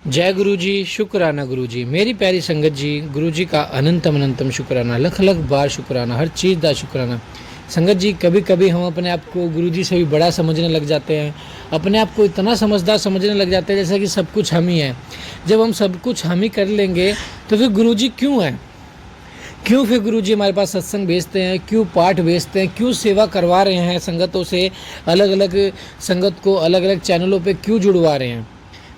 जय गुरु जी, शुक्राना गुरु जी, मेरी प्यारी संगत जी, गुरु जी का अनंतम अनंतम शुक्राना, लख लख बार शुक्राना, हर चीज़ का शुक्राना। संगत जी, कभी कभी हम अपने आप को गुरु जी से भी बड़ा समझने लग जाते हैं, अपने आप को इतना समझदार समझने लग जाते हैं जैसे कि सब कुछ हम ही हैं। जब हम सब कुछ हम ही कर लेंगे तो फिर गुरु जी क्यों हैं? क्यों फिर गुरु जी हमारे पास सत्संग भेजते हैं, क्यों पाठ भेजते हैं, क्यों सेवा करवा रहे हैं संगतों से, अलग अलग संगत को अलग अलग चैनलों पे क्यों जुड़वा रहे हैं?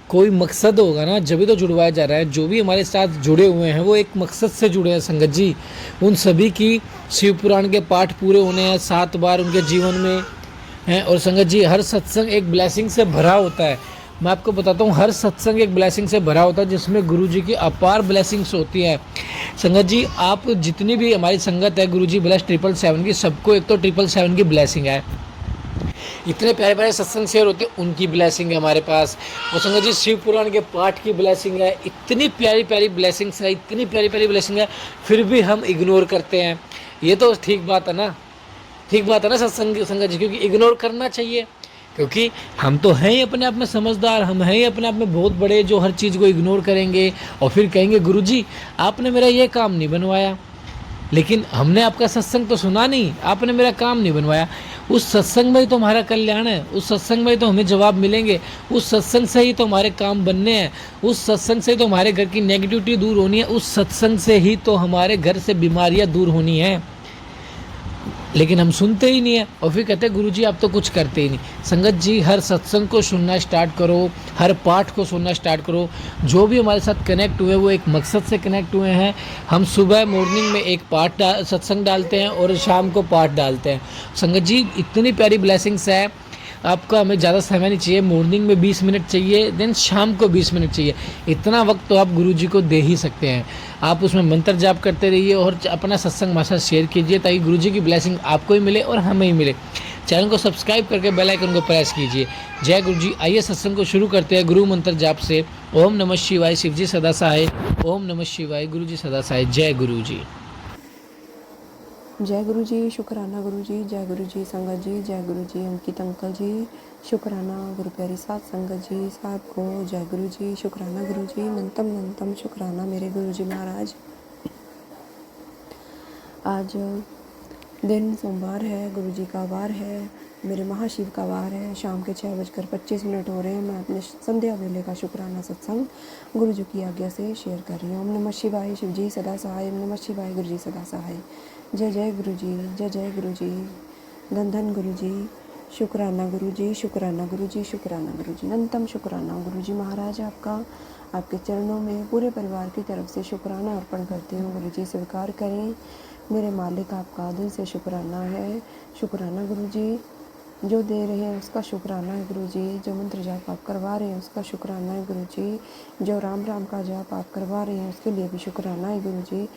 कोई मकसद होगा ना, जब भी तो जुड़वाया जा रहा है। जो भी हमारे साथ जुड़े हुए हैं वो एक मकसद से जुड़े हैं संगत जी। उन सभी की शिव पुराण के पाठ पूरे होने हैं 7 बार उनके जीवन में हैं। और संगत जी, हर सत्संग एक ब्लेसिंग से भरा होता है। मैं आपको बताता हूँ, हर सत्संग एक ब्लेसिंग से भरा होता है जिसमें गुरु जी की अपार ब्लेसिंग्स होती है। संगत जी, आप जितनी भी हमारी संगत है गुरु जी ब्लेस 777 की, सबको एक तो 777 की ब्लेसिंग है। इतने प्यारे प्यारे सत्संग शेयर होते हैं, उनकी ब्लेसिंग है हमारे पास। और संगत जी, शिव पुराण के पाठ की ब्लेसिंग है। इतनी प्यारी प्यारी ब्लेसिंग्स है, इतनी प्यारी प्यारी ब्लेसिंग है, फिर भी हम इग्नोर करते हैं। ये तो ठीक बात है ना? ठीक बात है ना सत्संग संगत जी? क्योंकि इग्नोर करना चाहिए, क्योंकि हम तो हैं ही अपने आप में समझदार, हम हैं ही अपने आप में बहुत बड़े जो हर चीज़ को इग्नोर करेंगे और फिर कहेंगे गुरु जी आपने मेरा ये काम नहीं बनवाया। लेकिन हमने आपका सत्संग तो सुना नहीं, आपने मेरा काम नहीं बनवाया। उस सत्संग में ही तो हमारा कल्याण है, उस सत्संग में ही तो हमें जवाब मिलेंगे, उस सत्संग से ही तो हमारे काम बनने हैं, उस सत्संग से ही तो हमारे घर की नेगेटिविटी दूर होनी है, उस सत्संग से ही तो हमारे घर से बीमारियां दूर होनी है। लेकिन हम सुनते ही नहीं है और फिर कहते हैं गुरु जी आप तो कुछ करते ही नहीं। संगत जी, हर सत्संग को सुनना स्टार्ट करो, हर पाठ को सुनना स्टार्ट करो। जो भी हमारे साथ कनेक्ट हुए वो एक मकसद से कनेक्ट हुए हैं। हम सुबह मॉर्निंग में एक सत्संग डालते हैं और शाम को पाठ डालते हैं। संगत जी, इतनी प्यारी ब्लेसिंग्स है। आपका हमें ज़्यादा समय नहीं चाहिए, मॉर्निंग में 20 मिनट चाहिए, देन शाम को 20 मिनट चाहिए। इतना वक्त तो आप गुरु जी को दे ही सकते हैं। आप उसमें मंत्र जाप करते रहिए और अपना सत्संग हमारे साथ शेयर कीजिए ताकि गुरु जी की ब्लेसिंग आपको ही मिले और हमें ही मिले। चैनल को सब्सक्राइब करके बेल आइकन को प्रेस कीजिए। जय गुरु जी। आइए सत्संग को शुरू करते हैं गुरु मंत्र जाप से। ओम नमः शिवाय, शिव जी सदा सहाय। ओम नमः शिवाय, गुरु जी सदा सहाय। जय गुरु जी। जय गुरु जी, शुक्राना गुरु जी, जय गुरु जी संगत जी, जय गुरु जी अंकित अंकल जी, शुक्राना गुरु प्यारी साथ संगत जी साहब को, जय गुरु जी, शुक्राना गुरु जी, नंतम शुक्राना मेरे गुरु जी महाराज। आज दिन सोमवार है, गुरु जी का वार है, मेरे महाशिव का वार है। शाम के 6:25 हो रहे हैं। मैं अपने संध्या वेले का शुक्राना सत्संग गुरु जी की आज्ञा से शेयर कर रही हूँ। ओम नमः शिवाय, शिव जी सदा सहाय। ओम नमः शिवाय, गुरु जी सदा सहाय। जय जय गुरु जी, जय जय गुरु जी, धन धन गुरु जी, शुक्राना गुरु जी, शुक्राना गुरु जी, शुक्राना गुरु जी, अनंतम शुक्राना गुरु जी महाराज आपका। आपके चरणों में पूरे परिवार की तरफ से शुक्राना अर्पण करती हूँ। गुरु जी स्वीकार करें। मेरे मालिक आपका दिल से शुक्राना है। शुक्राना गुरु जी, जो दे रहे हैं उसका शुक्राना है गुरु जी। जो मंत्र जाप आप करवा रहे हैं उसका शुक्राना है गुरु जी। जो राम राम का जाप आप करवा रहे हैं उसके लिए भी शुक्राना है गुरु जी।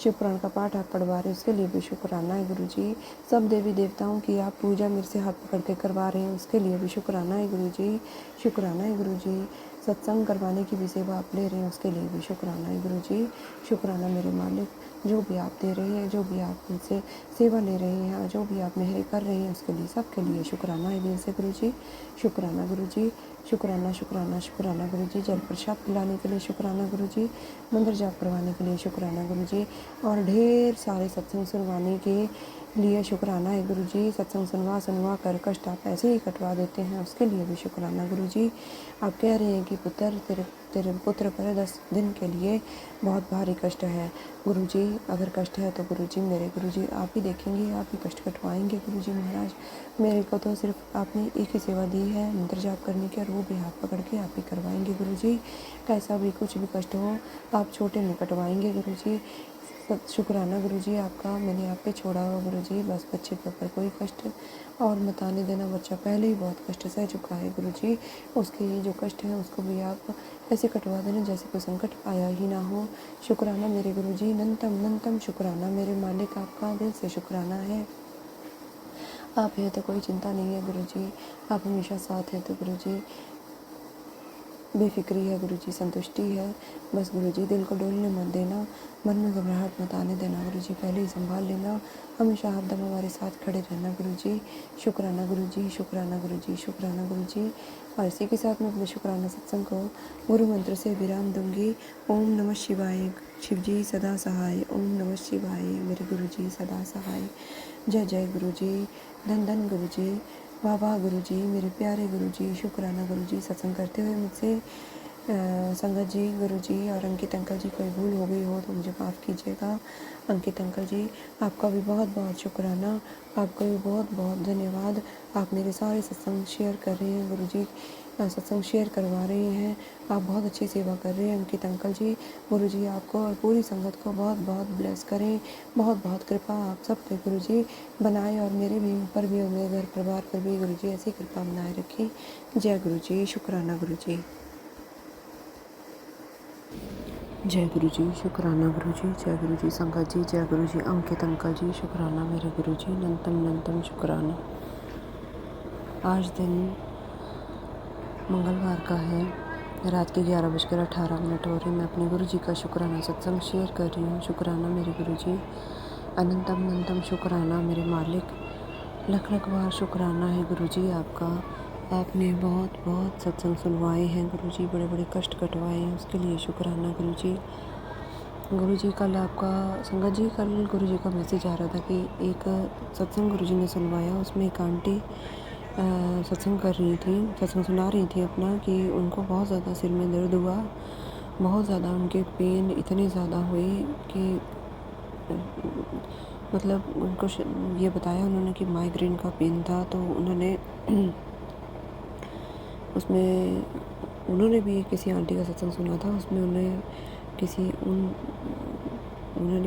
शिव पुराण का पाठ आप पढ़वा रहे हैं उसके लिए भी शुक्राना है गुरु जी। सब देवी देवताओं की आप पूजा मेरे से हाथ पकड़ के करवा रहे हैं उसके लिए भी शुक्राना है गुरु जी। शुक्राना है गुरु जी। सत्संग करवाने की भी सेवा आप ले रहे हैं उसके लिए भी शुक्राना है गुरु जी। शुक्राना मेरे मालिक, जो भी आप दे रहे हैं, जो भी आप उनसे सेवा ले रहे हैं, जो भी आप मेहर कर रहे हैं उसके लिए, सबके लिए शुक्राना है दिल से गुरु जी। शुक्राना गुरु जी, शुक्राना शुक्राना शुक्राना गुरु जी। जल प्रसाद पिलाने के लिए शुक्राना गुरु जी। मंदिर जाप करवाने के लिए शुक्राना गुरु जी। और ढेर सारे सत्संग सुनवाने के लिए शुक्राना है गुरु जी। सत्संग सुनवा कर कष्ट आप ऐसे ही कटवा देते हैं, उसके लिए भी शुक्राना गुरु जी। आप कह रहे हैं कि पुत्र तेरे पुत्र पर 10 दिन के लिए बहुत भारी कष्ट है गुरु जी। अगर कष्ट है तो गुरु जी, मेरे गुरु जी आप ही देखेंगे, आप ही कष्ट कटवाएंगे गुरु जी महाराज। मेरे को तो सिर्फ आपने एक ही सेवा दी है मंत्र जाप करने की, और वो भी हाथ पकड़ के आप ही करवाएंगे गुरु जी। कैसा भी कुछ भी कष्ट हो आप छोटे में कटवाएंगे गुरु जी। शुक्राना गुरु जी आपका। मैंने आप पे छोड़ा हुआ गुरु जी, बस बच्चे के ऊपर कोई कष्ट और मत आने देना। बच्चा पहले ही बहुत कष्ट सह चुका है गुरु जी, उसके ये जो कष्ट है उसको भी आप ऐसे कटवा देना जैसे कोई संकट आया ही ना हो। शुक्राना मेरे गुरु जी, नंतम शुक्राना मेरे मालिक आपका दिल से शुक्राना है। आप है तो कोई चिंता नहीं है गुरु जी, आप हमेशा साथ है तो गुरु जी। बेफिक्री है गुरुजी, संतुष्टि है। बस गुरुजी दिल को डोलने मत देना, मन में घबराहट मत आने देना गुरुजी, पहले ही संभाल लेना। हमेशा हरदम हमारे साथ खड़े रहना गुरुजी। शुक्राना गुरुजी, शुक्राना गुरुजी, शुक्राना गुरुजी। और इसी के साथ मैं अपने शुक्राना सत्संग को गुरु मंत्र से विराम दूंगी। ओम नमः शिवाय, शिवजी सदा सहाय। ओम नमः शिवाय, मेरे गुरुजी सदा सहाय। जय जय गुरुजी, धन धन गुरुजी, वाह वाह गुरुजी, मेरे प्यारे गुरुजी, शुक्राना गुरुजी। सत्संग करते हुए मुझसे संगत जी, गुरुजी और अंकित अंकल जी कोई भूल हो गई हो तो मुझे माफ़ कीजिएगा। अंकित अंकल जी, आपका भी बहुत बहुत शुक्राना, आपका भी बहुत बहुत धन्यवाद। आप मेरे सारे सत्संग शेयर कर रहे हैं गुरुजी, सत्संग शेयर करवा रहे हैं। आप बहुत अच्छी सेवा कर रहे हैं अंकित अंकल जी। गुरुजी आपको और पूरी संगत को बहुत बहुत ब्लेस करें। बहुत बहुत कृपा आप सब पे गुरुजी बनाए, और मेरे भी ऊपर भी और मेरे घर परिवार पर भी गुरुजी ऐसी कृपा बनाए रखें। जय गुरुजी, शुक्राना गुरुजी। जय गुरुजी, शुक्राना गुरुजी। जय गुरुजी संगत जी, जय गुरुजी अंकित अंकल जी, शुक्राना मेरे गुरुजी, नंतम शुक्राना। आज दिन मंगलवार का है, रात के 11:18 हो रहे। मैं अपने गुरुजी का शुक्राना सत्संग शेयर कर रही हूँ। शुक्राना मेरे गुरुजी, अनंतम शुक्राना मेरे मालिक, लख लख बार शुक्राना है गुरुजी आपका। आपने बहुत बहुत सत्संग सुनवाए हैं गुरुजी, बड़े बड़े कष्ट कटवाए हैं, उसके लिए शुक्राना गुरुजी। गुरुजी कल आपका संगत जी, कल गुरुजी का मैसेज आ रहा था कि एक सत्संग गुरुजी ने सुनवाया, उसमें एक आंटी सत्संग कर रही थी, सत्संग सुना रही थी अपना, कि उनको बहुत ज़्यादा सिर में दर्द हुआ, बहुत ज़्यादा उनके पेन इतने ज़्यादा हुए कि मतलब उनको ये बताया उन्होंने कि माइग्रेन का पेन था। तो उन्होंने उसमें उन्होंने भी किसी आंटी का सत्संग सुना था, उसमें उन्होंने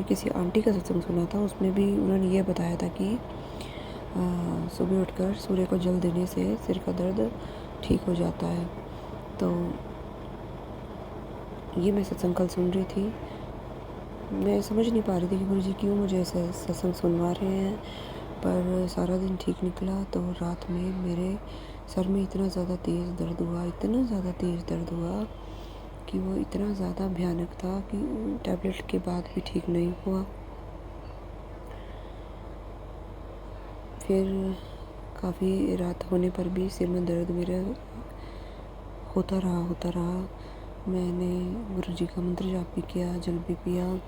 किसी आंटी का सत्संग सुना था, उसमें भी उन्होंने ये बताया था कि सुबह उठकर सूर्य को जल देने से सिर का दर्द ठीक हो जाता है। तो ये मैं सत्संग कल सुन रही थी, मैं समझ नहीं पा रही थी कि गुरुजी क्यों मुझे ऐसा सत्संग सुनवा रहे हैं, पर सारा दिन ठीक निकला। तो रात में मेरे सर में इतना ज़्यादा तेज़ दर्द हुआ, इतना ज़्यादा तेज़ दर्द हुआ कि वो इतना ज़्यादा भयानक था कि टैबलेट के बाद भी ठीक नहीं हुआ। फिर काफ़ी रात होने पर भी सिर में दर्द मेरा होता रहा। मैंने गुरुजी का मंत्र जाप भी किया, जल भी पिया,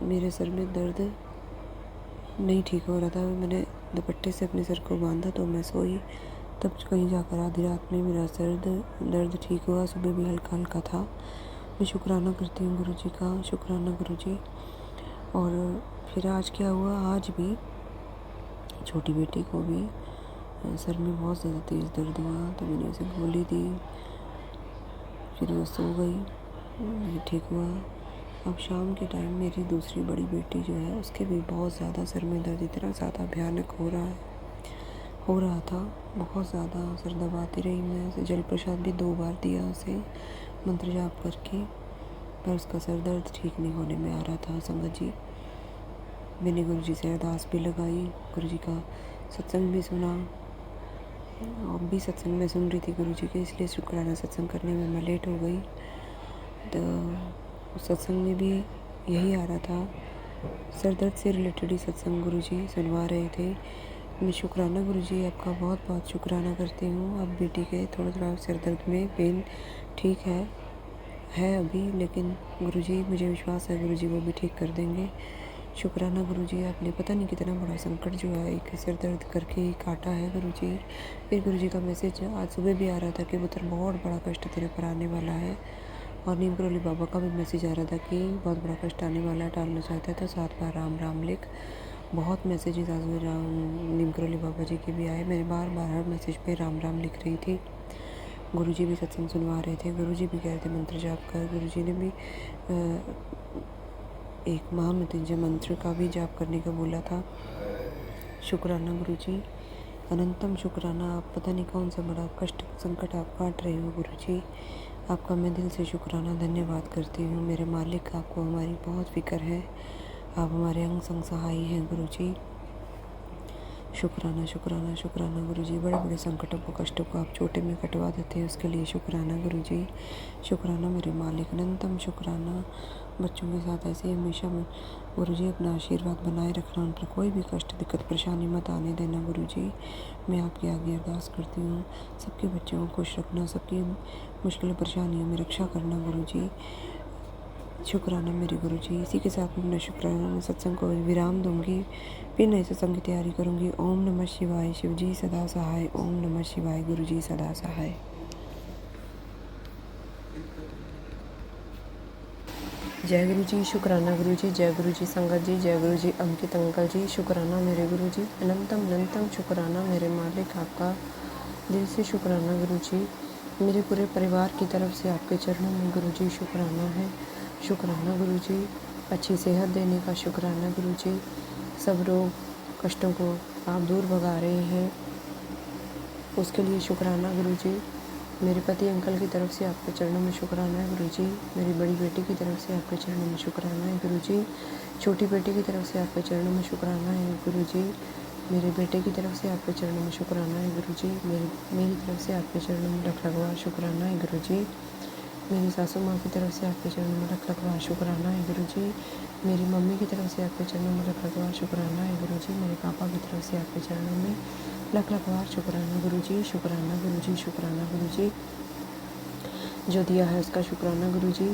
मेरे सर में दर्द नहीं ठीक हो रहा था। मैंने दुपट्टे से अपने सर को बांधा तो मैं सोई, तब कहीं जाकर आधी रात में मेरा सर दर्द ठीक हुआ। सुबह भी हल्का हल्का था। मैं शुक्राना करती हूँ गुरुजी का, शुक्राना गुरुजी। और फिर आज क्या हुआ, आज भी छोटी बेटी को भी सर में बहुत ज़्यादा तेज़ दर्द हुआ, तो मैंने उसे गोली दी, फिर वो सो गई, ठीक हुआ। अब शाम के टाइम मेरी दूसरी बड़ी बेटी जो है, उसके भी बहुत ज़्यादा सर में दर्द इतना ज़्यादा भयानक हो रहा था, बहुत ज़्यादा सर दबाती रही मैं। उसे जल प्रसाद भी 2 बार दिया उसे मंत्र जाप करके, पर उसका सर दर्द ठीक नहीं होने में आ रहा था। संगत जी, मैंने गुरुजी से अरदास भी लगाई, गुरुजी का सत्संग भी सुना, और भी सत्संग में सुन रही थी गुरुजी के, इसलिए शुक्राना सत्संग करने में मैं लेट हो गई। तो सत्संग में भी यही आ रहा था, सर दर्द से रिलेटेड ही सत्संग गुरुजी सुनवा रहे थे। मैं शुक्राना गुरुजी आपका बहुत बहुत शुक्राना करती हूँ। अब बेटी के थोड़ा सर दर्द में पेन ठीक है अभी, लेकिन गुरुजी मुझे विश्वास है गुरुजी वो भी ठीक कर देंगे। शुक्राना गुरुजी, आपने पता नहीं कितना बड़ा संकट जो है एक सिर दर्द करके ही काटा है गुरुजी। फिर गुरुजी का मैसेज आज सुबह भी आ रहा था कि पुत्र बहुत बड़ा कष्ट तेरे पर आने वाला है, और नीम करोली बाबा का भी मैसेज आ रहा था कि बहुत बड़ा कष्ट आने वाला है, टालना चाहता है तो 7 बार राम राम लिख। बहुत मैसेजेस आज नीम करोली बाबा जी के भी आए, मैंने बार हर मैसेज पे राम राम लिख रही थी। गुरुजी भी सत्संग सुनवा रहे थे, गुरुजी भी कह रहे थे मंत्र जाप कर। गुरुजी ने भी एक महामृत्युंजय मंत्र का भी जाप करने का बोला था। शुक्राना गुरुजी, अनंतम शुक्राना। आप पता नहीं कौन सा बड़ा कष्ट संकट आप काट रहे हो गुरुजी, आपका मैं दिल से शुक्राना धन्यवाद करती हूँ। मेरे मालिक, आपको हमारी बहुत फिक्र है, आप हमारे अंग संग सहाय हैं गुरुजी। शुक्राना शुक्राना शुक्राना गुरु जी। बड़े बड़े संकटों को, कष्टों को आप छोटे में कटवा देते हैं, उसके लिए शुक्राना गुरु जी। शुक्राना मेरे मालिक, अनंतम शुक्राना। बच्चों के साथ ऐसे ही हमेशा गुरु जी अपना आशीर्वाद बनाए रखना, उन पर कोई भी कष्ट, दिक्कत, परेशानी मत आने देना गुरु जी। मैं आपके आगे अरदास करती हूँ, सबके बच्चों को खुश रखना, सबकी मुश्किल परेशानियों में रक्षा करना गुरु जी। शुक्राना मेरे गुरु जी। इसी के साथ मैं अपना शुक्राना सत्संग को विराम दूंगी, फिर नए सत्संग की तैयारी करूंगी। ओम नमः शिवाय। शिव जी सदा सहाय। ओम नमः शिवाय। गुरु जी सदा सहाय। जय गुरु जी। शुक्राना गुरु जी। जय गुरु जी संगत जी। जय गुरु जी अंकित अंकल जी। शुक्राना मेरे गुरु जी। अनंतम अनंतम शुक्राना मेरे मालिक, आपका दिल से शुक्राना गुरु जी। मेरे पूरे परिवार की तरफ से आपके चरणों में गुरु जी शुक्राना है। शुक्राना गुरु जी। अच्छी सेहत देने का शुक्राना गुरु जी। सब रोग कष्टों को आप दूर भगा रहे हैं, उसके लिए शुक्राना गुरु जी। मेरे पति अंकल की तरफ से आपके चरणों में शुक्राना है गुरु जी। मेरी बड़ी बेटी की तरफ से आपके चरणों में शुक्राना है गुरु जी। छोटी बेटी की तरफ से आपके चरणों में शुक्राना है गुरु जी। मेरे बेटे की तरफ से आपके चरणों में शुक्राना है गुरु जी। मेरी तरफ से आपके चरणों में लख लगवा शुक्राना है गुरु जी। मेरी सासू माँ की तरफ से आपके चरणों में लख लगवा शुक्राना है गुरु जी। मेरी मम्मी की तरफ से आपके चरणों में लख लगवा शुक्राना है गुरु जी। मेरे पापा की तरफ से आपके चरणों में लख लगवा शुक्राना गुरु जी। शुक्राना गुरु जी। शुक्राना गुरु जी। जो दिया है उसका शुक्राना गुरु जी,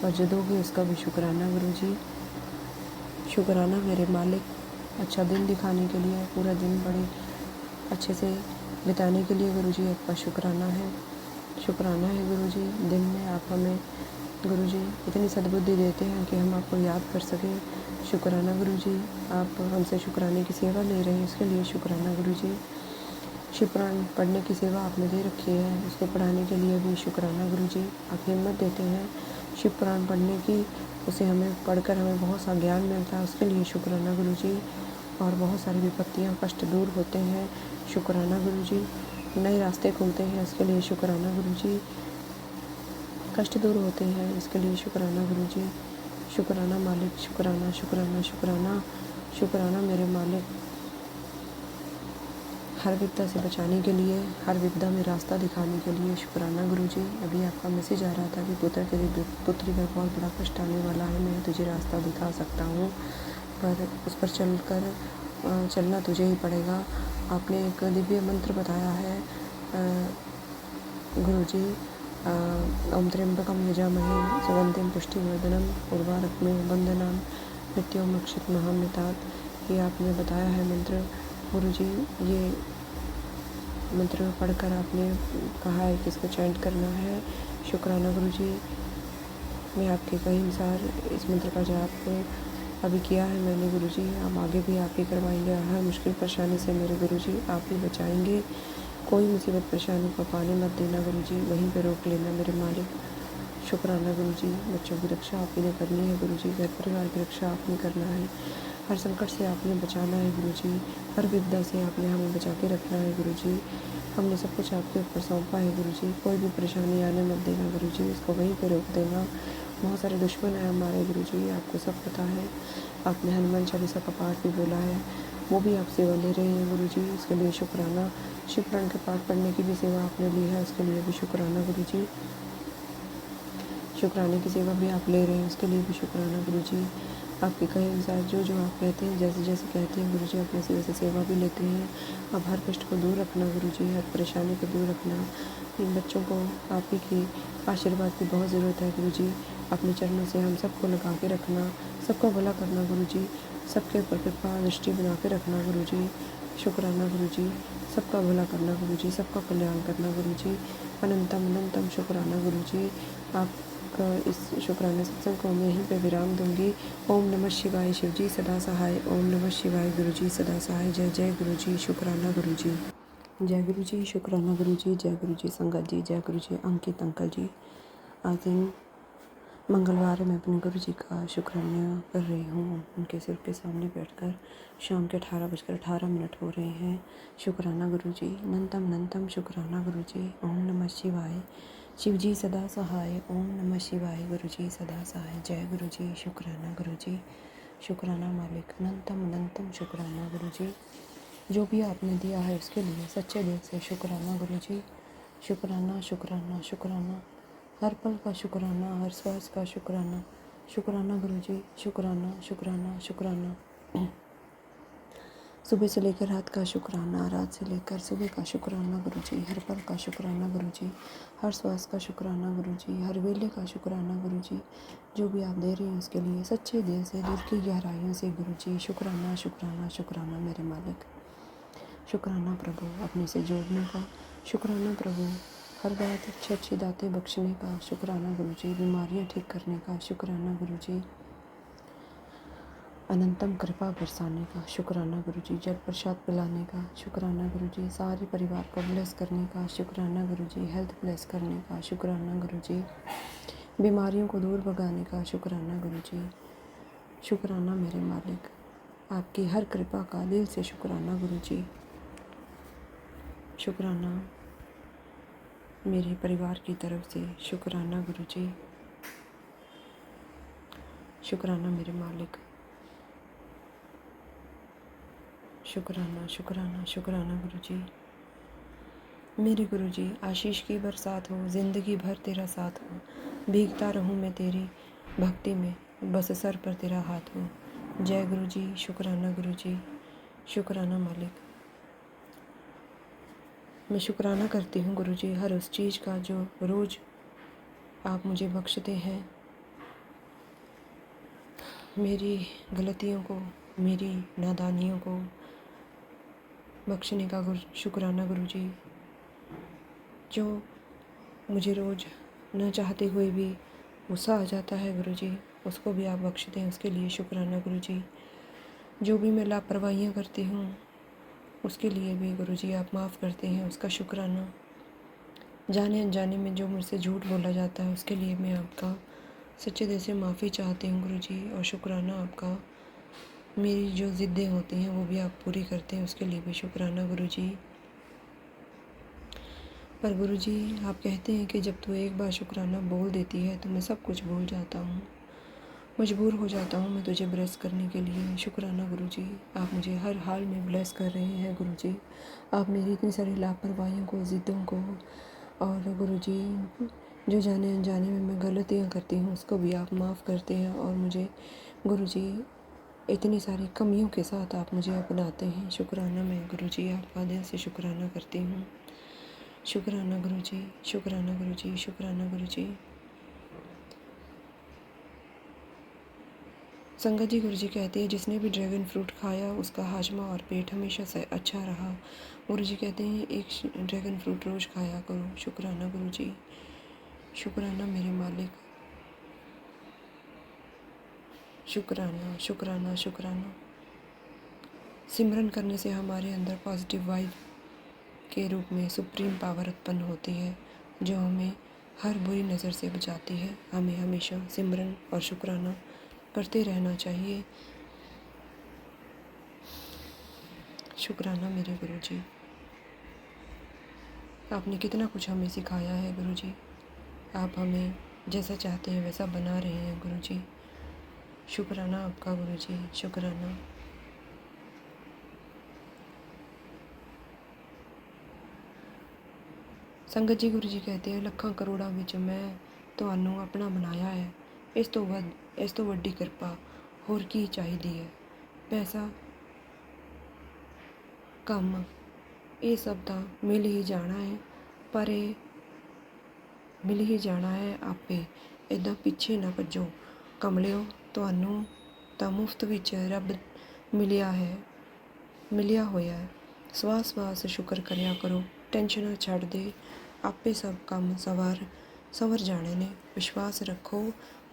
और जो दोगे उसका भी शुक्राना गुरु जी। शुक्राना मेरे मालिक, अच्छा दिन दिखाने के लिए, पूरा दिन बड़े अच्छे से बिताने के लिए गुरु जी आपका शुक्राना है। शुक्राना है गुरु जी। दिन में आप हमें गुरु जी इतनी सद्बुद्धि देते हैं कि हम आपको याद कर सकें। शुक्राना गुरु जी। आप हमसे शुक्राने की सेवा ले रहे हैं, उसके लिए शुक्राना गुरु जी। शिव पुराण पढ़ने की सेवा आपने दे रखी है, उसको पढ़ाने के लिए भी शुक्राना गुरु जी। आप हिम्मत देते हैं शिव पुराण पढ़ने की, उसे हमें पढ़कर हमें बहुत सा ज्ञान मिलता है, उसके लिए शुक्राना गुरु जी। और बहुत सारी विपत्तियाँ, कष्ट दूर होते हैं, शुक्राना गुरु जी। नए रास्ते खुलते हैं, उसके लिए शुक्राना गुरु जी। कष्ट दूर होते हैं, इसके लिए शुक्राना गुरु जी। शुक्राना मालिक, शुक्राना शुक्राना शुक्राना शुक्राना मेरे मालिक। हर विपदा से बचाने के लिए, हर विपदा में रास्ता दिखाने के लिए शुक्राना गुरु जी। अभी आपका मैसेज आ रहा था कि पुत्री पर बहुत बड़ा कष्ट आने वाला है, मैं तुझे रास्ता दिखा सकता हूँ, पर उस पर चलना तुझे ही पड़ेगा। आपने एक दिव्य मंत्र बताया है गुरु जी, ओम त्र्यंबकम यजामहे सुगंधिम पुष्टिवर्धनम उर्वारुकमिव बंधनान् मृत्युर्मुक्षित महामृतात्। ये आपने बताया है मंत्र गुरु जी। ये मंत्र पढ़कर आपने कहा है कि इसको चैंट करना है। शुक्राना गुरु जी। मैं आपके कहे अनुसार इस मंत्र का जाप अभी किया है मैंने गुरु जी। आप आगे भी आप ही करवाएंगे। हर मुश्किल परेशानी से मेरे गुरु जी आप ही बचाएंगे। कोई मुसीबत परेशानी को पाने मत देना गुरु जी, वहीं पे रोक लेना मेरे मालिक। शुक्राना गुरु जी। बच्चों की रक्षा आप ही ने करनी है गुरु जी, घर परिवार की रक्षा आपने करना है, हर संकट से आपने बचाना है गुरु जी, हर विपदा से आपने हमें बचा के रखना है गुरु जी। हमने सब कुछ आपके ऊपर सौंपा है गुरु जी। कोई भी परेशानी आने मत देना गुरु जी, इसको वहीं पे रोक देना। बहुत सारे दुश्मन हैं हमारे गुरु जी, आपको सब पता है। आपने हनुमान चालीसा का पाठ भी बोला है, वो भी आप सेवा ले रहे हैं गुरु जी, इसके लिए शुक्राना। शिव पुराण के पाठ पढ़ने की भी सेवा आपने ली है, उसके लिए भी शुक्राना गुरु जी। शुक्राने की सेवा भी आप ले रहे हैं, उसके लिए भी शुक्राना गुरु जी। आपके कहे अनुसार जो जो आप कहते हैं, जैसे जैसे कहते हैं गुरु जी, अपने से वैसे सेवा भी लेते हैं। अब हर कष्ट को दूर रखना गुरु जी, हर परेशानी को दूर रखना। इन बच्चों को आप ही की आशीर्वाद की बहुत ज़रूरत है गुरु जी। अपने चरणों से हम सबको लगा के रखना, सबका भला करना गुरु जी, सबके ऊपर कृपा दृष्टि बना के रखना गुरु जी। शुक्राना गुरु जी। सबका भला करना गुरु जी, सबका कल्याण करना गुरु जी। अनंतम अनंतम शुक्राना गुरु जी। आप इस शुक्राना सत्संग को मैं यहीं पे विराम दूंगी। ओम नमः शिवाय। शिव जी सदा सहाय। ओम नमः शिवाय। गुरु जी सदा सहाय। जय जय गुरु जी। शुक्राना गुरु जी। जय गुरु जी। शुक्राना गुरु जी। जय गुरु जी संगत जी। जय गुरु जी अंकित अंकल जी। आज दिन मंगलवार मैं अपने गुरु जी का शुक्राना कर रही हूँ, उनके सिर के सामने बैठकर। शाम के 18:18 हो रहे हैं। शुक्राना गुरु जी। अनंतम अनंतम शुक्राना गुरु जी। ओम नमः शिवाय। शिव जी सदा सहाय। ओम नमः शिवाय। गुरु जी सदा सहाय। जय गुरु जी। शुक्राना गुरु जी। शुक्राना मालिक। अनंतम अनंतम शुक्राना गुरु जी। जो भी आपने दिया है उसके लिए सच्चे दिल से शुक्राना गुरु जी। शुक्राना शुक्राना शुक्राना, हर पल का शुक्राना, हर श्वास का शुक्राना। शुक्राना गुरु जी, शुक्राना शुक्राना शुक्राना। सुबह से लेकर रात का शुक्राना, रात से लेकर सुबह का शुक्राना गुरु जी। हर पल का शुक्राना गुरु जी, हर श्वास का शुक्राना गुरु जी, हर वेले का शुक्राना गुरु जी। जो भी आप दे रहे हैं उसके लिए सच्चे दिल से, दिल की गहराइयों से गुरु जी शुक्राना शुक्राना शुक्राना मेरे मालिक। शुक्राना प्रभु अपने से जोड़ने का, शुक्राना प्रभु हर बात अच्छी अच्छी दातें बख्शने का, शुक्राना गुरु जी बीमारियाँ ठीक करने का, शुक्राना गुरु जी अनंतम कृपा बरसाने का, शुक्राना गुरु जी जल प्रसाद पिलाने का, शुक्राना गुरु जी सारे परिवार को ब्लेस करने का, शुक्राना गुरु जी हेल्थ ब्लेस करने का, शुक्राना गुरु जी बीमारियों को दूर भगाने का, शुक्राना गुरु जी। शुक्राना मेरे मालिक, आपकी हर कृपा का दिल से शुक्राना गुरु जी। शुक्राना मेरे परिवार की तरफ से, शुक्राना गुरु जी। शुक्राना मेरे मालिक, शुक्राना शुक्राना शुक्राना गुरु जी। मेरे गुरु जी आशीष की बरसात हो, ज़िंदगी भर तेरा साथ हो, भीगता रहूं मैं तेरी भक्ति में, बस सर पर तेरा हाथ हो। जय गुरु जी, शुक्राना गुरु जी, शुक्राना मालिक। मैं शुक्राना करती हूँ गुरु जी हर उस चीज़ का जो रोज़ आप मुझे बख्शते हैं। मेरी गलतियों को, मेरी नादानियों को बख्शने का शुक्राना गुरु जी। जो मुझे रोज़ न चाहते हुए भी गुस्सा आ जाता है गुरु जी, उसको भी आप बख्शते हैं, उसके लिए शुक्राना गुरु जी। जो भी मैं लापरवाहियाँ करती हूँ उसके लिए भी गुरु जी आप माफ़ करते हैं, उसका शुक्राना। जाने अनजाने में जो मुझसे झूठ बोला जाता है उसके लिए मैं आपका सच्चे दिल से माफ़ी चाहती हूँ गुरु जी। और शुक्राना आपका, मेरी जो ज़िद्दें होती हैं वो भी आप पूरी करते हैं, उसके लिए भी शुक्राना गुरु जी। पर गुरु जी आप कहते हैं कि जब तू एक बार शुक्राना बोल देती है तो मैं सब कुछ भूल जाता हूँ, मजबूर हो जाता हूँ मैं तुझे ब्लेस करने के लिए। शुक्राना गुरु जी, आप मुझे हर हाल में ब्लेस कर रहे हैं गुरु जी। आप मेरी इतनी सारी लापरवाहियों को, ज़िद्दों को, और गुरु जी जो जाने अनजाने में मैं गलतियाँ करती हूँ उसको भी आप माफ़ करते हैं। और मुझे गुरु जी इतनी सारी कमियों के साथ आप मुझे अपनाते हैं। शुक्राना मैं गुरु जी आपका दिल से शुक्राना करती हूँ। शुक्राना गुरु जी, शुक्राना गुरु जी, शुक्राना गुरु जी। संगत जी गुरु जी कहते हैं जिसने भी ड्रैगन फ्रूट खाया उसका हाजमा और पेट हमेशा से अच्छा रहा। गुरु जी कहते हैं एक ड्रैगन फ्रूट रोज़ खाया करो। शुक्राना गुरु जी, शुक्राना मेरे मालिक। शुक्राना शुक्राना शुक्राना। सिमरन करने से हमारे अंदर पॉजिटिव वाइब के रूप में सुप्रीम पावर उत्पन्न होती है जो हमें हर बुरी नज़र से बचाती है। हमें हमेशा सिमरन और शुक्राना करते रहना चाहिए। शुक्राना मेरे गुरु जी, आपने कितना कुछ हमें सिखाया है गुरु जी। आप हमें जैसा चाहते हैं वैसा बना रहे हैं गुरु जी। शुक्राना आपका गुरु जी, शुक्राना। संगत जी गुरु जी कहते हैं ਲੱਖਾਂ ਕਰੋੜਾਂ ਵਿੱਚ ਮੈਂ ਤੁਹਾਨੂੰ ਆਪਣਾ ਬਣਾਇਆ ਹੈ। ਇਸ ਤੋਂ ਵੱਡੀ ਕਿਰਪਾ ਹੋਰ ਕੀ ਚਾਹੀਦੀ ਹੈ। ਪੈਸਾ, ਕੰਮ, ਇਹ ਸਭ ਤਾਂ ਮਿਲ ਹੀ ਜਾਣਾ ਹੈ, ਪਰ ਇਹ ਮਿਲ ਹੀ ਜਾਣਾ ਹੈ ਆਪੇ। ਇੱਦਾਂ ਪਿੱਛੇ ਨਾ ਭੱਜੋ ਕਮਲਿਓ, ਤੁਹਾਨੂੰ ਤਾਂ ਮੁਫਤ ਵਿੱਚ ਰੱਬ ਮਿਲਿਆ ਹੋਇਆ ਹੈ। ਸਵਾਸ ਸ਼ੁਕਰ ਕਰਿਆ ਕਰੋ, ਟੈਨਸ਼ਨਾਂ ਛੱਡ ਦੇ, ਆਪੇ ਸਭ ਕੰਮ ਸੰਵਰ ਜਾਣੇ ਨੇ। ਵਿਸ਼ਵਾਸ ਰੱਖੋ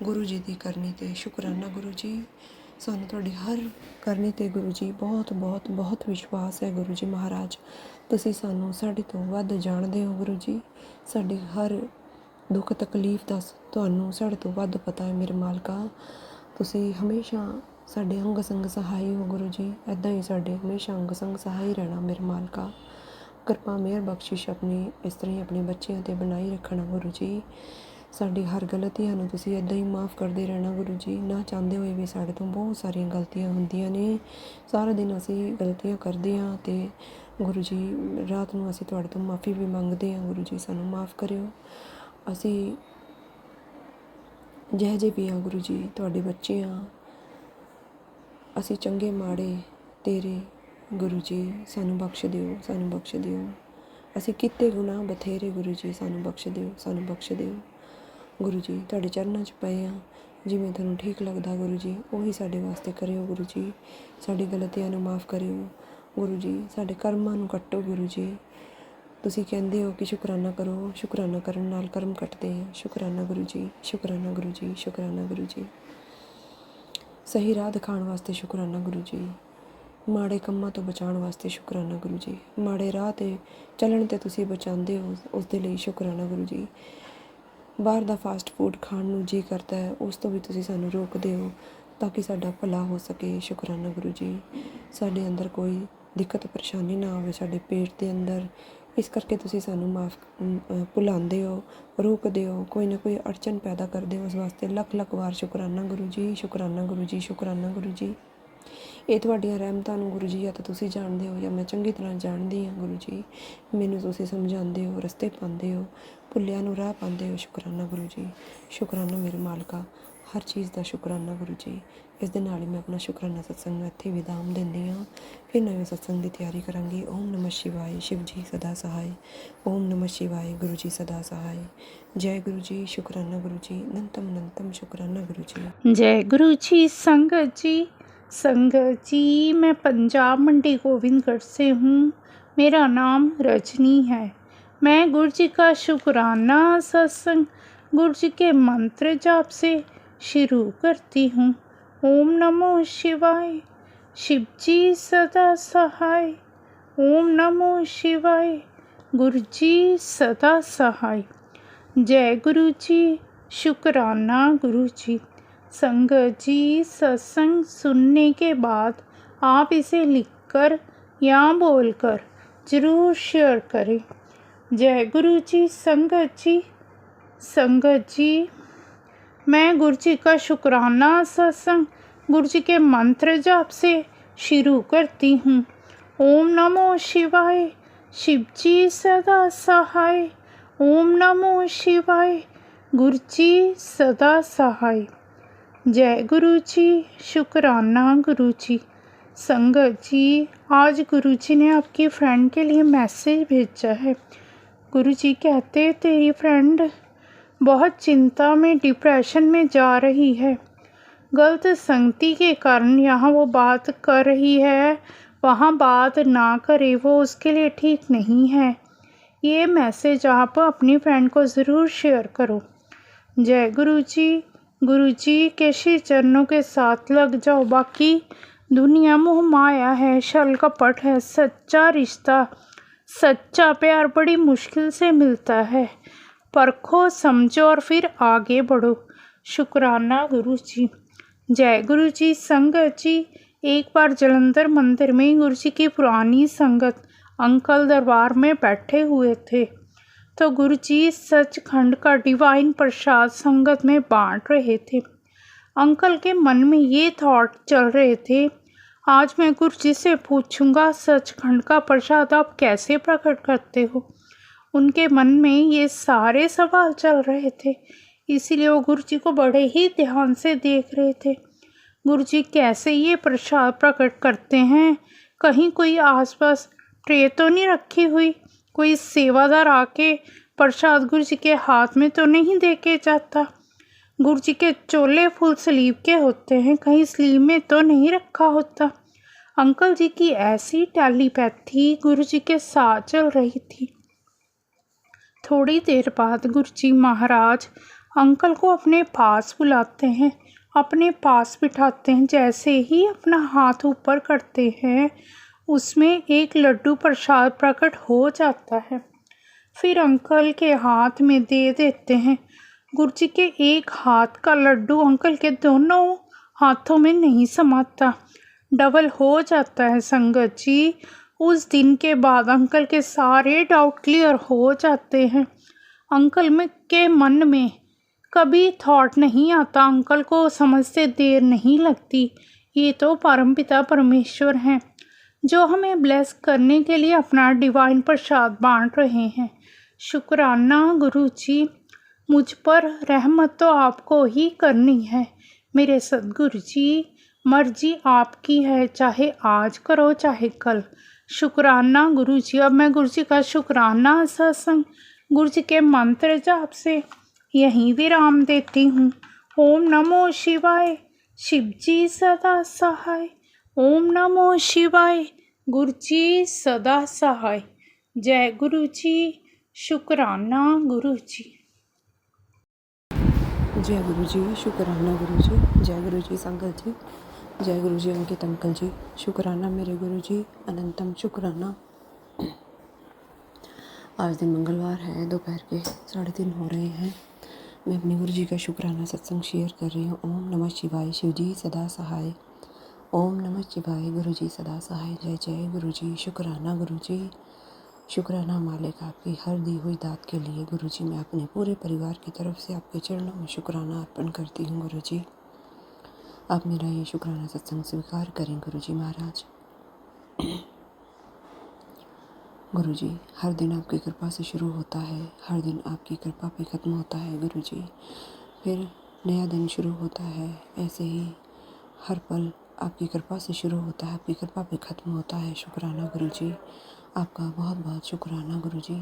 ਗੁਰੂ ਜੀ ਦੀ ਕਰਨੀ 'ਤੇ। ਸ਼ੁਕਰਾਨਾ ਗੁਰੂ ਜੀ, ਸਾਨੂੰ ਤੁਹਾਡੀ ਹਰ ਕਰਨੀ 'ਤੇ ਗੁਰੂ ਜੀ ਬਹੁਤ ਬਹੁਤ ਬਹੁਤ ਵਿਸ਼ਵਾਸ ਹੈ ਗੁਰੂ ਜੀ ਮਹਾਰਾਜ। ਤੁਸੀਂ ਸਾਨੂੰ ਸਾਡੇ ਤੋਂ ਵੱਧ ਜਾਣਦੇ ਹੋ ਗੁਰੂ ਜੀ। ਸਾਡੀ ਹਰ ਦੁੱਖ ਤਕਲੀਫ ਦਾ ਤੁਹਾਨੂੰ ਸਾਡੇ ਤੋਂ ਵੱਧ ਪਤਾ ਹੈ ਮੇਰੇ ਮਾਲਕਾ। ਤੁਸੀਂ ਹਮੇਸ਼ਾ ਸਾਡੇ ਅੰਗ ਸੰਗ ਸਹਾਈ ਹੋ ਗੁਰੂ ਜੀ। ਇੱਦਾਂ ਹੀ ਸਾਡੇ ਹਮੇਸ਼ਾ ਅੰਗ ਸੰਗ ਸਹਾਈ ਰਹਿਣਾ ਮੇਰੇ ਮਾਲਕਾ। ਕਿਰਪਾ ਮਿਹਰ ਬਖਸ਼ਿਸ਼ ਆਪਣੀ ਇਸ ਤਰ੍ਹਾਂ ਹੀ ਆਪਣੇ ਬੱਚਿਆਂ 'ਤੇ ਬਣਾਈ ਰੱਖਣਾ ਗੁਰੂ ਜੀ। ਸਾਡੀ ਹਰ ਗਲਤੀਆਂ ਨੂੰ ਤੁਸੀਂ ਇੱਦਾਂ ਹੀ ਮਾफ़ ਕਰਦੇ ਰਹਿਣਾ ਗੁਰੂ ਜੀ। ਨਾ ਚਾਹੁੰਦੇ ਹੋਏ ਵੀ ਸਾਡੇ ਤੋਂ ਬਹੁਤ ਸਾਰੀਆਂ ਗਲਤੀਆਂ ਹੁੰਦੀਆਂ ਨੇ। ਸਾਰਾ ਦਿਨ ਅਸੀਂ ਗਲਤੀਆਂ ਕਰਦੇ ਹਾਂ ਅਤੇ ਗੁਰੂ ਜੀ ਰਾਤ ਨੂੰ ਅਸੀਂ ਤੁਹਾਡੇ ਤੋਂ ਮਾफ़ੀ ਵੀ ਮੰਗਦੇ ਹਾਂ। ਗੁਰੂ ਜੀ ਸਾਨੂੰ ਮਾफ़ ਕਰਿਓ। ਅਸੀਂ ਜਿਹੋ ਜਿਹੇ ਵੀ ਹਾਂ ਗੁਰੂ ਜੀ ਤੁਹਾਡੇ ਬੱਚੇ ਹਾਂ। ਅਸੀਂ ਚੰਗੇ ਮਾੜੇ ਤੇਰੇ ਗੁਰੂ ਜੀ ਸਾਨੂੰ ਬਖਸ਼ ਦਿਓ, ਸਾਨੂੰ ਬਖਸ਼ ਦਿਓ। ਅਸੀਂ ਕੀਤੇ ਗੁਨਾਹ ਬਥੇਰੇ ਗੁਰੂ ਜੀ ਸਾਨੂੰ ਬਖਸ਼ ਦਿਓ, ਸਾਨੂੰ ਬਖਸ਼ ਦਿਓ। ਗੁਰੂ ਜੀ ਤੁਹਾਡੇ ਚਰਨਾਂ 'ਚ ਪਏ ਹਾਂ। ਜਿਵੇਂ ਤੁਹਾਨੂੰ ਠੀਕ ਲੱਗਦਾ ਗੁਰੂ ਜੀ ਉਹੀ ਸਾਡੇ ਵਾਸਤੇ ਕਰਿਓ ਗੁਰੂ ਜੀ। ਸਾਡੀ ਗਲਤੀਆਂ ਨੂੰ ਮਾफ़ ਕਰਿਓ ਗੁਰੂ ਜੀ। ਸਾਡੇ ਕਰਮਾਂ ਨੂੰ ਕੱਟੋ ਗੁਰੂ ਜੀ। ਤੁਸੀਂ ਕਹਿੰਦੇ ਹੋ ਕਿ ਸ਼ੁਕਰਾਨਾ ਕਰੋ, ਸ਼ੁਕਰਾਨਾ ਕਰਨ ਨਾਲ ਕਰਮ ਕੱਟਦੇ ਆ। ਸ਼ੁਕਰਾਨਾ ਗੁਰੂ ਜੀ, ਸ਼ੁਕਰਾਨਾ ਗੁਰੂ ਜੀ, ਸ਼ੁਕਰਾਨਾ ਗੁਰੂ ਜੀ। ਸਹੀ ਰਾਹ ਦਿਖਾਉਣ ਵਾਸਤੇ ਸ਼ੁਕਰਾਨਾ ਗੁਰੂ ਜੀ। ਮਾੜੇ ਕੰਮਾਂ ਤੋਂ ਬਚਾਉਣ ਵਾਸਤੇ ਸ਼ੁਕਰਾਨਾ ਗੁਰੂ ਜੀ। ਮਾੜੇ ਰਾਹ 'ਤੇ ਚੱਲਣ 'ਤੇ ਤੁਸੀਂ ਬਚਾਉਂਦੇ ਹੋ, ਉਸ ਦੇ ਲਈ ਸ਼ੁਕਰਾਨਾ ਗੁਰੂ ਜੀ। ਬਾਹਰ ਦਾ ਫਾਸਟ ਫੂਡ ਖਾਣ ਨੂੰ ਜੀ ਕਰਦਾ ਹੈ, ਉਸ ਤੋਂ ਵੀ ਤੁਸੀਂ ਸਾਨੂੰ ਰੋਕਦੇ ਹੋ ਤਾਂ ਕਿ ਸਾਡਾ ਭਲਾ ਹੋ ਸਕੇ। ਸ਼ੁਕਰਾਨਾ ਗੁਰੂ ਜੀ। ਸਾਡੇ ਅੰਦਰ ਕੋਈ ਦਿੱਕਤ ਪਰੇਸ਼ਾਨੀ ਨਾ ਆਵੇ ਸਾਡੇ ਪੇਟ ਦੇ ਅੰਦਰ, ਇਸ ਕਰਕੇ ਤੁਸੀਂ ਸਾਨੂੰ ਭੁਲਾਉਂਦੇ ਹੋ, ਰੋਕਦੇ ਹੋ, ਕੋਈ ਨਾ ਕੋਈ ਅੜਚਨ ਪੈਦਾ ਕਰਦੇ ਹੋ। ਉਸ ਵਾਸਤੇ ਲੱਖ ਲੱਖ ਵਾਰ ਸ਼ੁਕਰਾਨਾ ਗੁਰੂ ਜੀ, ਸ਼ੁਕਰਾਨਾ ਗੁਰੂ ਜੀ, ਸ਼ੁਕਰਾਨਾ ਗੁਰੂ ਜੀ। ਇਹ ਤੁਹਾਡੀਆਂ ਰਹਿਮਤਾਂ ਨੂੰ ਗੁਰੂ ਜੀ ਜਾਂ ਤਾਂ ਤੁਸੀਂ ਜਾਣਦੇ ਹੋ ਜਾਂ ਮੈਂ ਚੰਗੀ ਤਰ੍ਹਾਂ ਜਾਣਦੀ ਹਾਂ ਗੁਰੂ ਜੀ। ਮੈਨੂੰ ਤੁਸੀਂ ਸਮਝਾਉਂਦੇ ਹੋ, ਰਸਤੇ ਪਾਉਂਦੇ ਹੋ, ਭੁੱਲਿਆਂ ਨੂੰ ਰਾਹ ਪਾਉਂਦੇ ਹੋ। ਸ਼ੁਕਰਾਨਾ ਗੁਰੂ ਜੀ, ਸ਼ੁਕਰਾਨਾ ਮੇਰੇ ਮਾਲਕਾ। ਹਰ ਚੀਜ਼ ਦਾ ਸ਼ੁਕਰਾਨਾ ਗੁਰੂ ਜੀ। ਇਸ ਦੇ ਨਾਲ ਹੀ ਮੈਂ ਆਪਣਾ ਸ਼ੁਕਰਾਨਾ ਸਤਸੰਗ ਨੂੰ ਇੱਥੇ ਵਿਦਾਮ ਦਿੰਦੀ ਹਾਂ। ਫਿਰ ਨਵੇਂ ਸਤਸੰਗ ਦੀ ਤਿਆਰੀ ਕਰਾਂਗੀ। ਓਮ ਨਮः ਸ਼ਿਵਾਏ। शिव जी सदा सहाय। ओम नमः शिवाय। गुरु जी सदा सहाय। जय गुरु जी। शुकराना गुरु जी। अनंतम अनंतम शुकराना गुरु जी। जय गुरु जी। संगत जी मैं पंजाब मंडी गोविंदगढ़ से हूँ। मेरा नाम रजनी है। मैं गुरु जी का शुकराना सत्संग गुरु जी के मंत्र जाप से शुरू करती हूँ। ओम नमो शिवाय। शिव जी सदा सहाय। ओम नमो शिवाय। गुरु जी सदा सहाय। जय गुरु जी। शुकराना गुरु जी। संगत जी सत्संग सुनने के बाद आप इसे लिखकर या बोलकर ज़रूर शेयर करें। जय गुरु जी। संगत जी मैं गुरु जी का शुकराना सत्संग गुरु जी के मंत्र जाप से शुरू करती हूँ। ओम नमो शिवाय। शिव जी सदा सहाय। ओम नमो शिवाय। गुरु जी सदा सहाय। जय गुरु जी। शुकराना गुरु जी। संगत जी आज गुरु जी ने आपकी फ्रेंड के लिए मैसेज भेजा है। गुरु जी कहते तेरी फ्रेंड बहुत चिंता में, डिप्रेशन में जा रही है। गलत संगति के कारण यहाँ वो बात कर रही है, वहाँ बात ना करे, वो उसके लिए ठीक नहीं है। ये मैसेज आप अपनी फ्रेंड को ज़रूर शेयर करो। जय गुरु जी। गुरु जी के श्री चरणों के साथ लग जाओ। बाकी दुनिया मोह माया है, छल कपट है। सच्चा रिश्ता, सच्चा प्यार बड़ी मुश्किल से मिलता है। परखो, समझो और फिर आगे बढ़ो। शुकराना गुरु जी। जय गुरु जी। संगत जी एक बार जलंधर मंदिर में गुरु जी की पुरानी संगत अंकल दरबार में बैठे हुए थे तो गुरु जी सचखंड का डिवाइन प्रसाद संगत में बांट रहे थे। अंकल के मन में ये थॉट चल रहे थे, आज मैं गुरु जी से पूछूंगा सचखंड का प्रसाद आप कैसे प्रकट करते हो। उनके मन में ये सारे सवाल चल रहे थे, इसीलिए वो गुरु जी को बड़े ही ध्यान से देख रहे थे। गुरु जी कैसे ये प्रसाद प्रकट करते हैं, कहीं कोई आसपास ट्रे तो नहीं रखी हुई, कोई सेवादार आके प्रसाद गुरु जी के हाथ में तो नहीं दे के जाता। गुरु जी के चोले फुल स्लीव के होते हैं, कहीं स्लीव में तो नहीं रखा होता। अंकल जी की ऐसी टेलीपैथी गुरु जी के साथ चल रही थी। थोड़ी देर बाद गुरु जी महाराज अंकल को अपने पास बुलाते हैं, अपने पास बिठाते हैं। जैसे ही अपना हाथ ऊपर करते हैं उसमें एक लड्डू प्रसाद प्रकट हो जाता है। फिर अंकल के हाथ में दे देते हैं। गुरु जी के एक हाथ का लड्डू अंकल के दोनों हाथों में नहीं समाता, डबल हो जाता है। संगत जी उस दिन के बाद अंकल के सारे डाउट क्लियर हो जाते हैं। अंकल के मन में कभी थॉट नहीं आता अंकल को समझते देर नहीं लगती। ये तो परमपिता परमेश्वर हैं जो हमें ब्लेस करने के लिए अपना डिवाइन प्रसाद बांट रहे हैं। शुक्राना गुरु जी, मुझ पर रहमत तो आपको ही करनी है मेरे सद्गुरु जी। मर्जी आपकी है, चाहे आज करो चाहे कल। शुक्राना गुरु जी। अब मैं गुरु जी का शुक्राना सत्संग गुरु जी के मंत्र जाप से यहीं विराम देती हूँ। ओम नमो शिवाय, शिव जी सदा सहाय। ओम नमो शिवाय, गुरु जी सदा सहाय। जय गुरु जी। शुक्राना गुरु जी। जय गुरु जी, शुक्राना गुरु जी। जय गुरु जी संगत जी, जय गुरु जी अंकित अंकल जी। शुक्राना मेरे गुरु जी, अनंतम शुक्राना। आज दिन मंगलवार है, दोपहर के 3:30 हो रहे हैं। मैं अपने गुरु जी का शुक्राना सत्संग शेयर कर रही हूँ। ओम नमः शिवाय, शिव जी सदा सहाय। ओम नमः शिवाय, गुरु जी सदा सहाय। जय जय गुरु जी। शुक्राना गुरु जी, शुक्राना मालिक आपकी हर दी हुई दात के लिए। गुरु जी मैं अपने पूरे परिवार की तरफ से आपके चरणों में शुक्राना अर्पण करती हूँ। गुरु जी आप मेरा ये शुक्राना सत्संग स्वीकार करें। गुरु जी महाराज, गुरु जी हर दिन आपकी कृपा से शुरू होता है, हर दिन आपकी कृपा पे ख़त्म होता है। गुरु जी फिर नया दिन शुरू होता है, ऐसे ही हर पल आपकी कृपा से शुरू होता है, आपकी कृपा पे ख़त्म होता है। शुक्राना गुरु जी, आपका बहुत बहुत शुक्राना गुरु जी।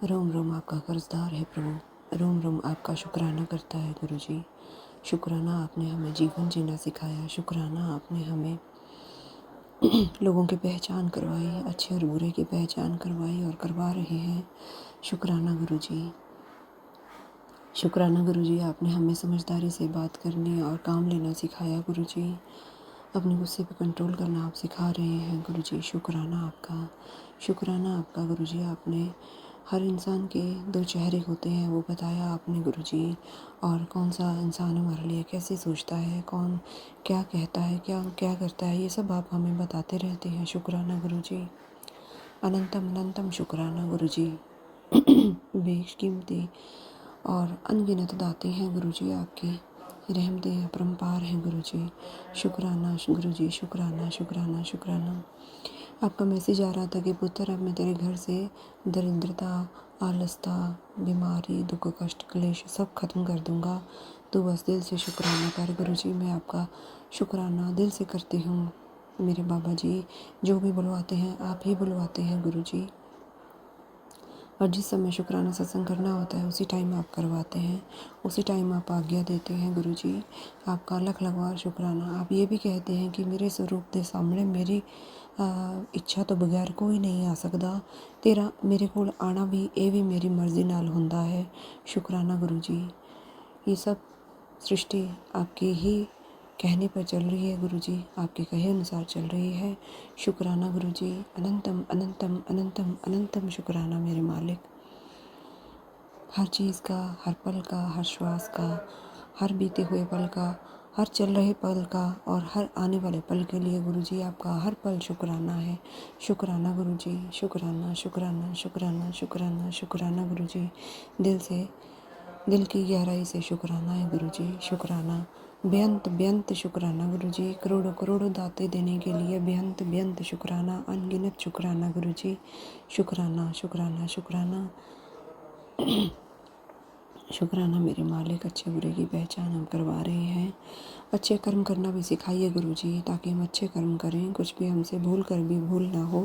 रोम रोम आपका कर्जदार है प्रभु, रोम रोम आपका शुक्राना करता है गुरु जी। शुक्राना आपने हमें जीवन जीना सिखाया, शुक्राना आपने हमें लोगों की पहचान करवाई, अच्छे और बुरे की पहचान करवाई और करवा रहे हैं। शुक्राना गुरु जी। शुक्राना गुरु जी, आपने हमें समझदारी से बात करनी और काम लेना सिखाया। गुरु जी अपने गुस्से पे कंट्रोल करना आप सिखा रहे हैं। गुरु जी शुक्राना आपका, शुक्राना आपका। गुरु जी आपने हर इंसान के 2 चेहरे होते हैं वो बताया आपने गुरु जी, और कौन सा इंसान हमारे लिए कैसे सोचता है, कौन क्या कहता है, क्या क्या करता है, ये सब आप हमें बताते रहते हैं। शुक्राना गुरु जी, अनंतम अनंतम शुक्राना गुरु जी। बेशकीमती और अनगिनत दाते हैं गुरु जी आपकी, रहमतें अपरंपार हैं गुरु जी। शुक्राना गुरु जी, शुक्राना शुक्राना शुक्राना। आपका मैसेज आ रहा था कि पुत्र अब मैं तेरे घर से दरिद्रता, आलसता, बीमारी, दुख, कष्ट, क्लेश सब खत्म कर दूंगा, तो बस दिल से शुक्राना कर। गुरु जी मैं आपका शुक्राना दिल से करती हूँ। मेरे बाबा जी जो भी बुलवाते हैं आप ही बुलवाते हैं गुरु जी, और जिस समय शुक्राना सत्संग करना होता है उसी टाइम आप करवाते हैं, उसी टाइम आप आज्ञा देते हैं गुरु जी। आपका लख लखवार शुक्राना। आप ये भी कहते हैं कि मेरे स्वरूप के सामने मेरी इच्छा तो बगैर कोई नहीं आ सकता, तेरा मेरे को आना भी ये भी मेरी मर्जी नाल हुंदा है। शुक्राना गुरु जी, ये सब सृष्टि आपकी ही कहने पर चल रही है गुरु जी, आपके कहे अनुसार चल रही है। शुक्राना गुरु जी, अनंतम अनंतम अनंतम अनंतम शुक्राना मेरे मालिक। हर चीज़ का, हर पल का, हर श्वास का, हर बीते हुए पल का, हर चल रहे पल का और हर आने वाले पल के लिए गुरु जी आपका हर पल शुक्राना है। शुक्राना गुरु जी, शुक्राना शुक्राना शुक्राना शुक्राना शुक्राना गुरु जी। दिल से, दिल की गहराई से शुक्राना है गुरु जी। शुक्राना बेअंत बेअंत शुक्राना गुरु जी। करोड़ों करोड़ों दाते देने के लिए बेअंत बेअंत शुक्राना, अनगिनत शुक्राना गुरु जी। शुक्राना शुक्राना शुक्राना शुक्राना मेरे मालिक। अच्छे बुरे की पहचान हम करवा रहे हैं। अच्छे कर्म करना भी सिखाइए गुरु जी, ताकि हम अच्छे कर्म करें, कुछ भी हमसे भूल कर भी भूल ना हो,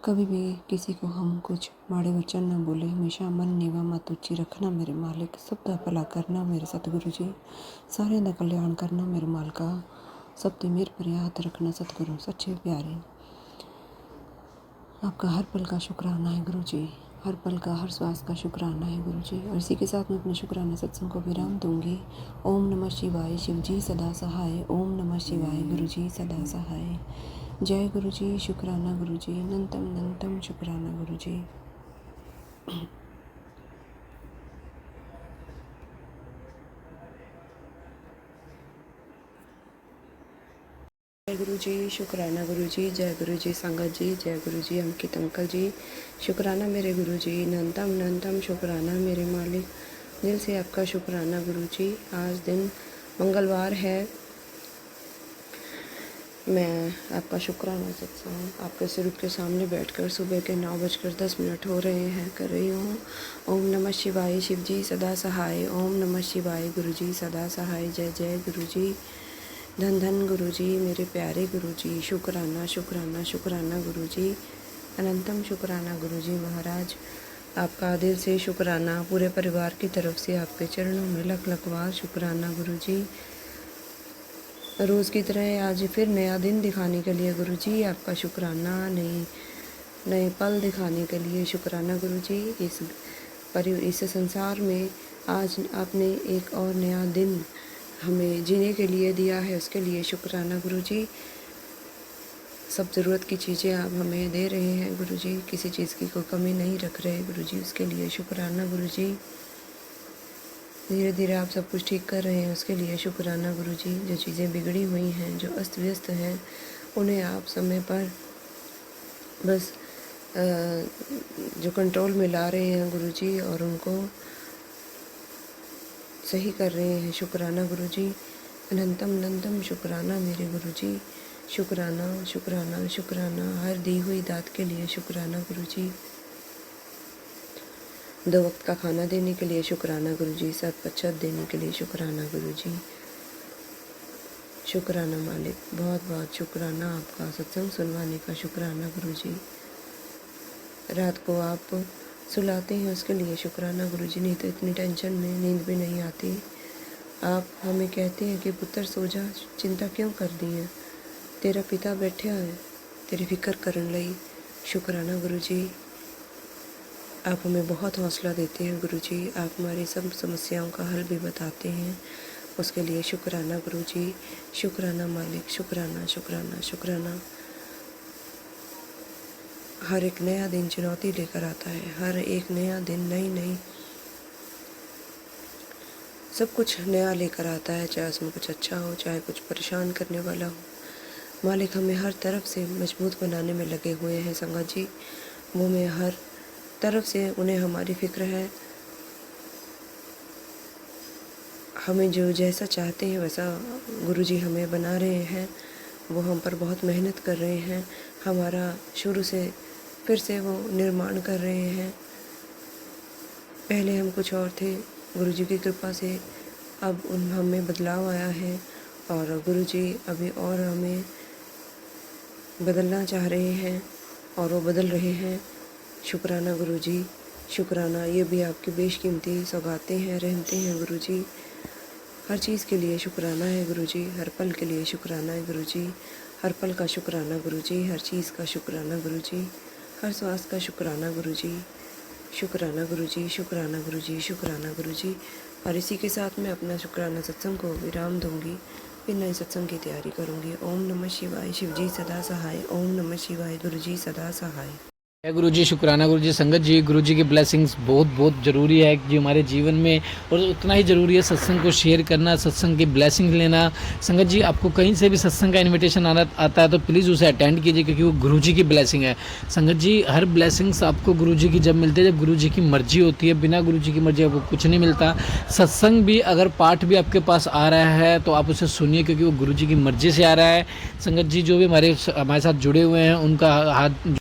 कभी भी किसी को हम कुछ माड़े वचन न बोले। हमेशा मन नीवा मत ऊंची रखना मेरे मालिक। सबका भला करना मेरे सतगुरु जी, सारे दा कल्याण करना मेरे मालका। सब ते मेरे पर हाथ रखना सतगुरु सच्चे प्यारे। आपका हर पल का शुक्राना है गुरु जी, हर पल का, हर श्वास का शुक्राना है गुरु जी। और इसी के साथ मैं अपने शुक्राना सत्संग को विराम दूंगी। ओम नमः शिवाय, शिव जी सदा सहाय। ओम नमः शिवाय, गुरु जी सदा सहाय। जय गुरु जी, शुक्राना गुरु जी, अनंतम अनंतम शुक्राना गुरु जी। जय गुरु जी, शुक्राना गुरु जी, जय गुरु जी संगत जी, जय गुरु जी अंकित अंकल जी, शुक्राना मेरे गुरु जी, नंतम शुक्राना मेरे मालिक, दिल से आपका शुक्राना गुरु जी। आज दिन मंगलवार है, मैं आपका शुक्राना सत्संग आपके स्वरूप के सामने बैठकर सुबह के 9:10 हो रहे हैं कर रही हूँ। ओम नमः शिवाय, शिव जी सदा सहाय। ओम नमः शिवाय, गुरु जी सदा सहाय। जय जय गुरु जी, धन धन गुरु जी, मेरे प्यारे गुरु जी, शुक्राना शुक्राना शुक्राना गुरु जी, अनंतम शुक्राना गुरु जी महाराज। आपका दिल से शुक्राना, पूरे परिवार की तरफ से आपके चरणों में लख लख बार शुक्राना गुरु जी। रोज़ की तरह आज फिर नया दिन दिखाने के लिए गुरु जी आपका शुक्राना, नए पल दिखाने के लिए शुक्राना गुरु जी। इस संसार में आज आपने एक और नया दिन हमें जीने के लिए दिया है, उसके लिए शुक्राना गुरु जी। सब ज़रूरत की चीज़ें आप हमें दे रहे हैं गुरु जी, किसी चीज़ की कोई कमी नहीं रख रहे गुरु जी, उसके लिए शुक्राना गुरु जी। धीरे धीरे आप सब कुछ ठीक कर रहे हैं, उसके लिए शुक्राना गुरु जी। जो चीज़ें बिगड़ी हुई हैं, जो अस्त व्यस्त हैं, उन्हें आप समय पर बस जो कंट्रोल में ला रहे हैं गुरु जी, और उनको सही कर रहे हैं, शुक्राना गुरु जी। अनंतम शुक्राना मेरे गुरु जी, शुक्राना शुक्राना शुक्राना। हर दी हुई दात के लिए शुक्राना गुरु जी। 2 वक्त का खाना देने के लिए शुक्राना गुरु जी, सत पर छत देने के लिए शुक्राना गुरु जी। शुक्राना मालिक, बहुत बहुत शुक्राना आपका, सत्संग सुनवाने का शुक्राना गुरु जी। रात को आप सुलाते हैं, उसके लिए शुक्राना गुरु जी। नहीं तो इतनी टेंशन में नींद भी नहीं आती। आप हमें कहते हैं कि पुत्र सो जा, चिंता क्यों कर दी है, तेरा पिता बैठा है तेरी फिक्र करने लई। शुक्राना गुरु जी, आप हमें बहुत हौसला देते हैं गुरु जी। आप हमारी सब समस्याओं का हल भी बताते हैं, उसके लिए शुक्राना गुरु जी। शुक्राना मालिक, शुक्राना शुक्राना शुक्राना। हर एक नया दिन चुनौती लेकर आता है, हर एक नया दिन नई सब कुछ नया लेकर आता है, चाहे उसमें कुछ अच्छा हो, चाहे कुछ परेशान करने वाला हो। मालिक हमें हर तरफ से मजबूत बनाने में लगे हुए हैं संगत जी। वो में हर तरफ से उन्हें हमारी फिक्र है। हमें जो जैसा चाहते हैं वैसा गुरुजी हमें बना रहे हैं। वो हम पर बहुत मेहनत कर रहे हैं, हमारा शुरू से फिर से वो निर्माण कर रहे हैं। पहले हम कुछ और थे, गुरुजी की कृपा से अब हमें बदलाव आया है, और गुरुजी अभी और हमें बदलना चाह रहे हैं, और वो बदल रहे हैं। शुक्राना गुरुजी, शुक्राना। ये भी आपकी बेशकीमती सौगातें हैं, रहमतें हैं गुरुजी। हर चीज़ के लिए शुक्राना है गुरुजी, हर पल के लिए शुक्राना है गुरुजी, हर पल का शुक्राना गुरुजी, हर चीज़ का शुक्राना गुरुजी, हर श्वास का शुक्राना गुरुजी। शुक्राना गुरुजी, शुक्राना गुरुजी, शुक्राना गुरुजी। और इसी के साथ मैं अपना शुक्राना सत्संग को विराम दूंगी, फिर नए सत्संग की तैयारी करूंगी। ओम नमः शिवाय, शिव जी सदा सहाय। ओम नमः शिवाय, गुरु जी सदा सहाय। जय गुरु जी, शुक्राना गुरु जी। संगत जी, गुरु जी की ब्लेसिंग्स बहुत बहुत ज़रूरी है जी हमारे जीवन में, और उतना ही ज़रूरी है सत्संग को शेयर करना, सत्संग की ब्लेसिंग लेना। संगत जी, आपको कहीं से भी सत्संग का इनविटेशन आता है तो प्लीज़ उसे अटेंड कीजिए, क्योंकि वो गुरु जी की ब्लेसिंग है। संगत जी, हर ब्लेसिंग्स आपको गुरु जी की जब मिलती है, जब गुरु जी की मर्जी होती है। बिना गुरु जी की मर्जी आपको कुछ नहीं मिलता। सत्संग भी अगर पाठ भी आपके पास आ रहा है तो आप उसे सुनिए, क्योंकि वो गुरु जी की मर्जी से आ रहा है। संगत जी, जो भी हमारे साथ जुड़े हुए हैं, उनका हाथ